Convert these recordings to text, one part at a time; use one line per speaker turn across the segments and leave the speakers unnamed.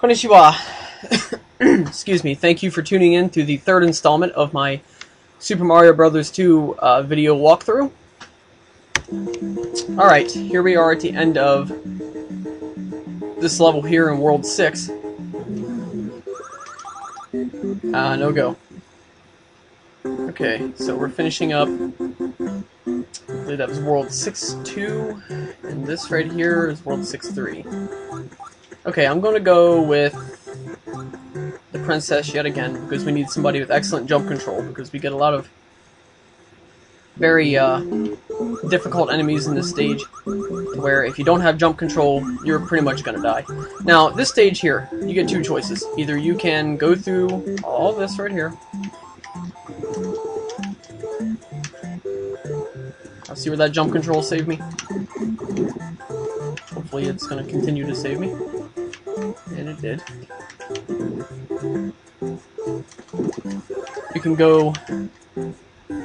Konnichiwa. Excuse me. Thank you for tuning in to the third installment of my Super Mario Bros. 2 video walkthrough. Alright, here we are at the end of this level here in World 6. No go. Okay, so we're finishing up. I believe that was World 6-2, and this right here is World 6-3. Okay, I'm going to go with the Princess yet again, because we need somebody with excellent jump control, because we get a lot of very difficult enemies in this stage, where if you don't have jump control, you're pretty much going to die. Now, this stage here, you get two choices. Either you can go through all this right here. I'll see where that jump control saved me. Hopefully it's going to continue to save me. And it did. You can go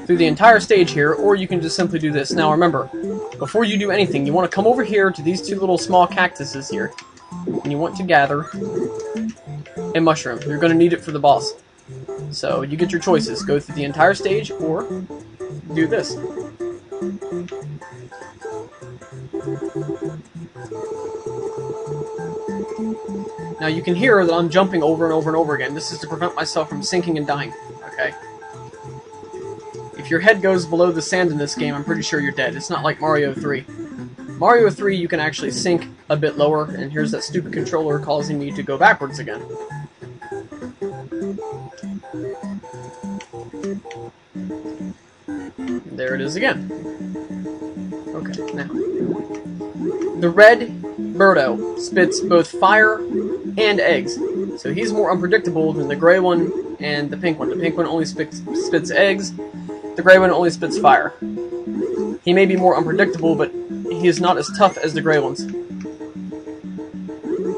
through the entire stage here, or you can just simply do this. Now remember, before you do anything, you want to come over here to these two little small cactuses here, and you want to gather a mushroom. You're going to need it for the boss. So you get your choices. Go through the entire stage, or do this. Now you can hear that I'm jumping over and over and over again. This is to prevent myself from sinking and dying. Okay? If your head goes below the sand in this game, I'm pretty sure you're dead. It's not like Mario 3. Mario 3, you can actually sink a bit lower, and here's that stupid controller causing me to go backwards again. There it is again. Okay, now. The red Birdo spits both fire and eggs, so he's more unpredictable than the gray one and the pink one. The pink one only spits eggs, the gray one only spits fire. He may be more unpredictable, but he is not as tough as the gray ones.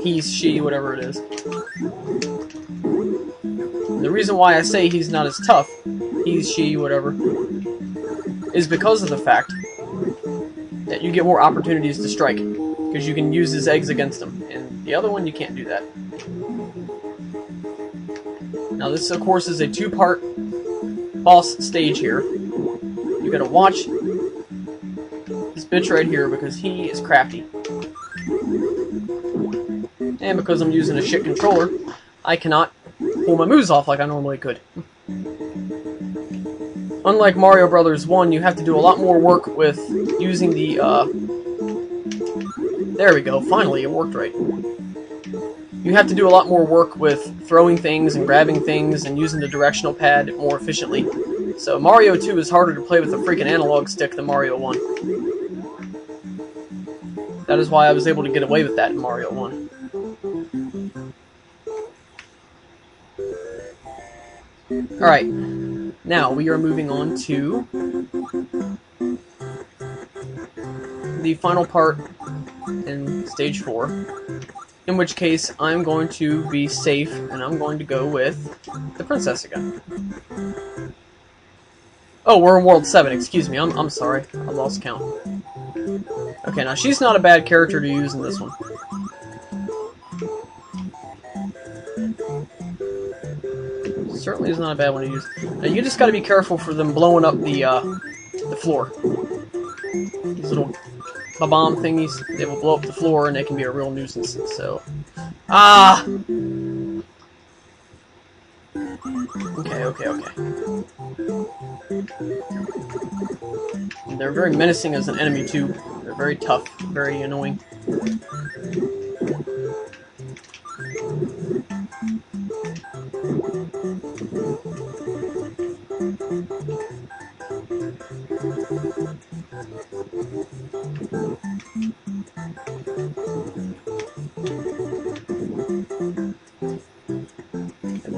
He, she, whatever it is. And the reason why I say he's not as tough, he, she, whatever, is because of the fact that you get more opportunities to strike, because you can use his eggs against him, and the other one you can't do that. Now this, of course, is a two-part boss stage here. You gotta watch this bitch right here, because he is crafty. And because I'm using a shit controller, I cannot pull my moves off like I normally could. Unlike Mario Bros. 1, you have to do a lot more work with using the, there we go, finally it worked right. You have to do a lot more work with throwing things and grabbing things and using the directional pad more efficiently. So Mario 2 is harder to play with a freaking analog stick than Mario 1. That is why I was able to get away with that in Mario 1. Alright. Now, we are moving on to the final part in Stage 4, in which case I'm going to be safe, and I'm going to go with the Princess again. Oh, we're in World 7, excuse me, I'm sorry, I lost count. Okay, now she's not a bad character to use in this one. Certainly is not a bad one to use. Now you just gotta be careful for them blowing up the floor. These little bomb thingies, they will blow up the floor and they can be a real nuisance, so... Ah! Okay. And they're very menacing as an enemy too. They're very tough, very annoying.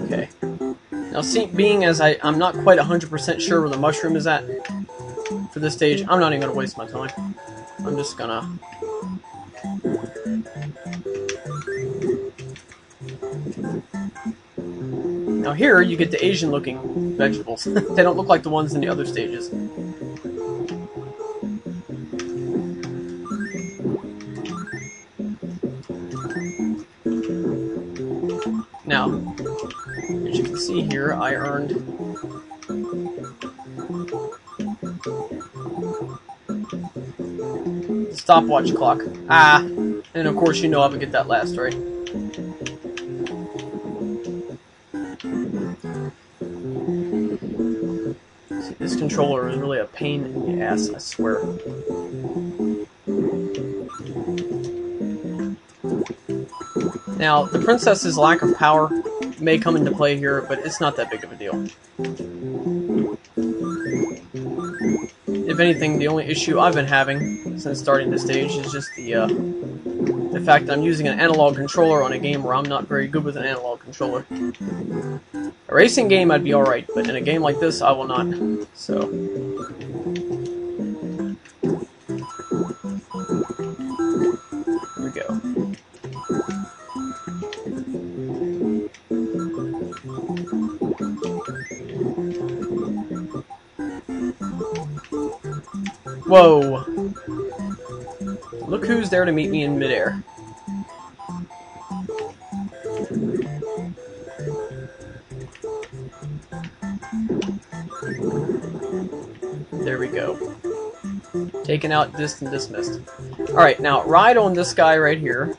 Okay. Now, being as I'm not quite 100% sure where the mushroom is at for this stage, I'm not even going to waste my time. I'm just gonna... Now here, you get the Asian-looking vegetables. They don't look like the ones in the other stages. see here, I earned the stopwatch clock. Ah, and of course you know I would get that last, right? See, this controller is really a pain in the ass, I swear. Now, the princess's lack of power may come into play here, but it's not that big of a deal. If anything, the only issue I've been having since starting this stage is just the fact that I'm using an analog controller on a game where I'm not very good with an analog controller. A racing game I'd be alright, but in a game like this I will not. So here we go. Whoa! Look who's there to meet me in midair. There we go. Taken out, dissed, and dismissed. Alright, now ride on this guy right here.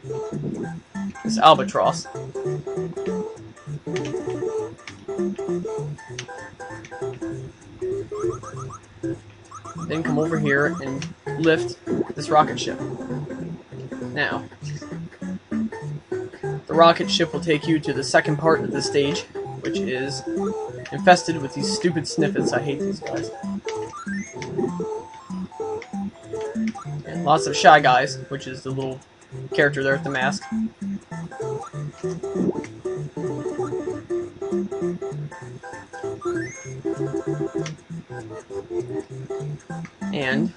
This albatross. Then come over here and lift this rocket ship. Now, the rocket ship will take you to the second part of the stage, which is infested with these stupid sniffets. I hate these guys. And lots of Shy Guys, which is the little character there with the mask. And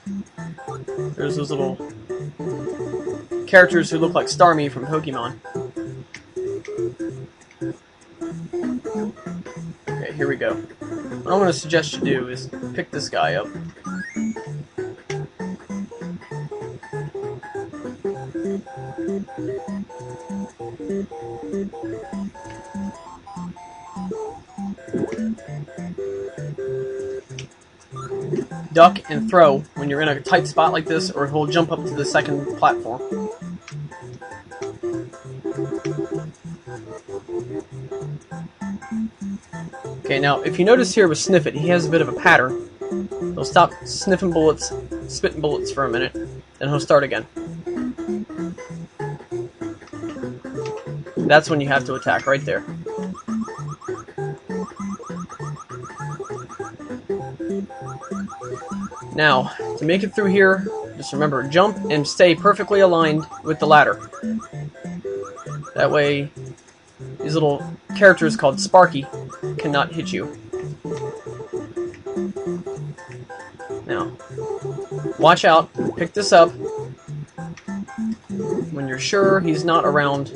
there's those little characters who look like Starmie from Pokemon. Okay, here we go. What I'm going to suggest you do is pick this guy up. Duck and throw when you're in a tight spot like this, or he'll jump up to the second platform. Okay, now if you notice here with Sniffet, he has a bit of a pattern. He'll stop sniffing bullets, spitting bullets for a minute, then he'll start again. That's when you have to attack, right there. Now, to make it through here, just remember, jump and stay perfectly aligned with the ladder. That way, these little characters called Sparky cannot hit you. Now, watch out, pick this up when you're sure he's not around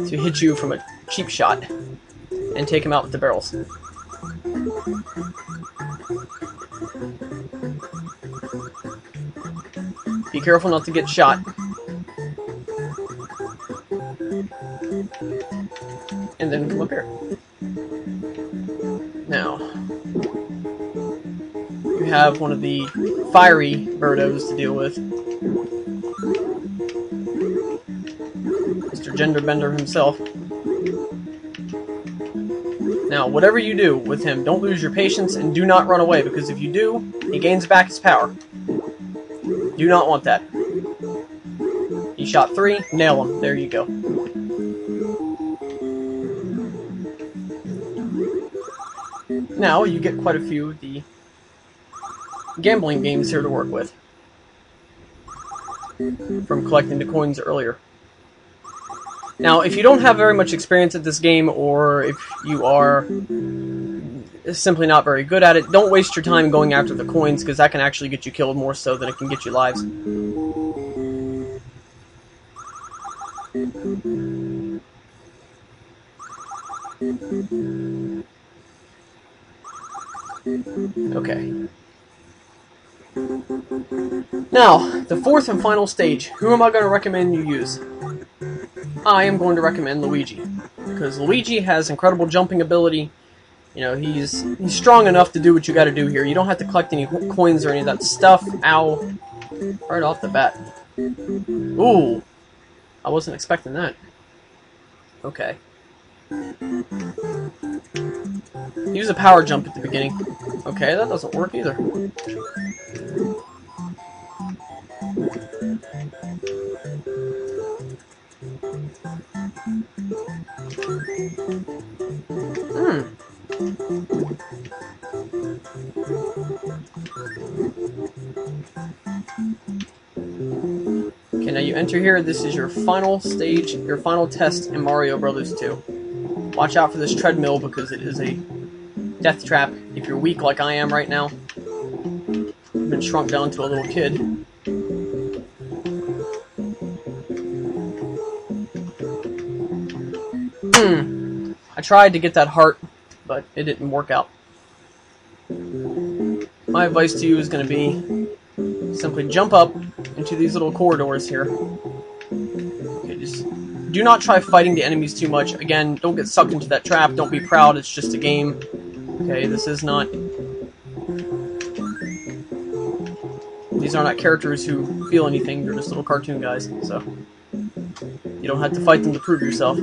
to hit you from a cheap shot, and take him out with the barrels. Be careful not to get shot. And then come up here. Now, you have one of the fiery birdos to deal with. Mr. Genderbender himself. Now, whatever you do with him, don't lose your patience and do not run away, because if you do, he gains back his power. Do not want that. He shot 3, nail him. There you go. Now, you get quite a few of the gambling games here to work with, from collecting the coins earlier. Now, if you don't have very much experience at this game, or if you are simply not very good at it, don't waste your time going after the coins, because that can actually get you killed more so than it can get you lives. Okay. Now, the fourth and final stage. Who am I going to recommend you use? I am going to recommend Luigi. Because Luigi has incredible jumping ability. You know, he's strong enough to do what you gotta do here. You don't have to collect any coins or any of that stuff. Ow. Right off the bat. Ooh. I wasn't expecting that. Okay. Use a power jump at the beginning. Okay, that doesn't work either. Okay, now you enter here. This is your final stage, your final test in Mario Bros. 2. Watch out for this treadmill because it is a death trap if you're weak like I am right now. I've been shrunk down to a little kid. I tried to get that heart, but it didn't work out. My advice to you is going to be simply jump up into these little corridors here. Okay, just do not try fighting the enemies too much. Again, don't get sucked into that trap. Don't be proud. It's just a game. Okay, this is not... These are not characters who feel anything. They're just little cartoon guys, so you don't have to fight them to prove yourself.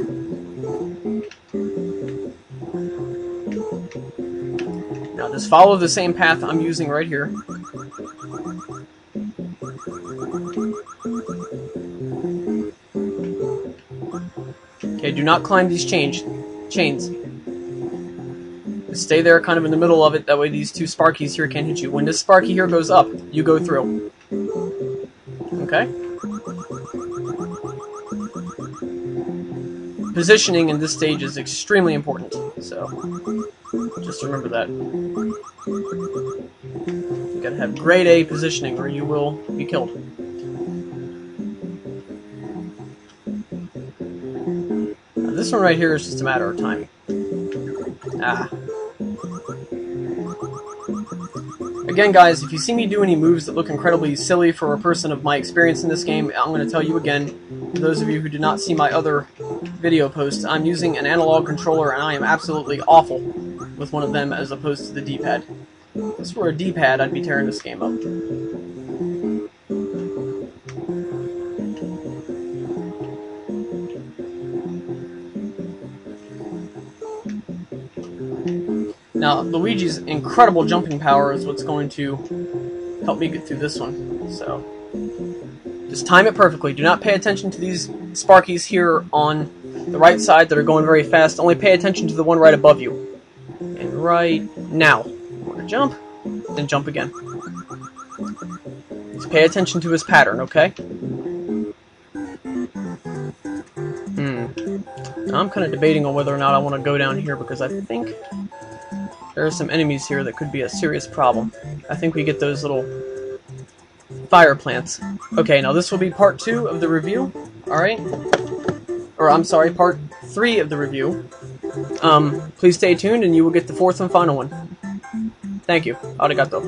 Now just follow the same path I'm using right here. Okay, do not climb these chains. Just stay there kind of in the middle of it, that way these two Sparkies here can't hit you. When this Sparky here goes up, you go through. Okay? Positioning in this stage is extremely important, so just remember that. You gotta have grade A positioning or you will be killed. Now, this one right here is just a matter of timing. Again, guys, if you see me do any moves that look incredibly silly for a person of my experience in this game, I'm going to tell you again, for those of you who did not see my other video posts, I'm using an analog controller and I am absolutely awful with one of them as opposed to the D-pad. If this were a D-pad, I'd be tearing this game up. Now, Luigi's incredible jumping power is what's going to help me get through this one, so just time it perfectly. Do not pay attention to these Sparkies here on the right side that are going very fast. Only pay attention to the one right above you. And right now, you want to jump, then jump again. Just pay attention to his pattern, okay? Now, I'm kind of debating on whether or not I want to go down here because I think there are some enemies here that could be a serious problem. I think we get those little fire plants. Okay, now this will be part 2 of the review, alright? Or, I'm sorry, part 3 of the review. Please stay tuned and you will get the 4th and final one. Thank you. Arigato.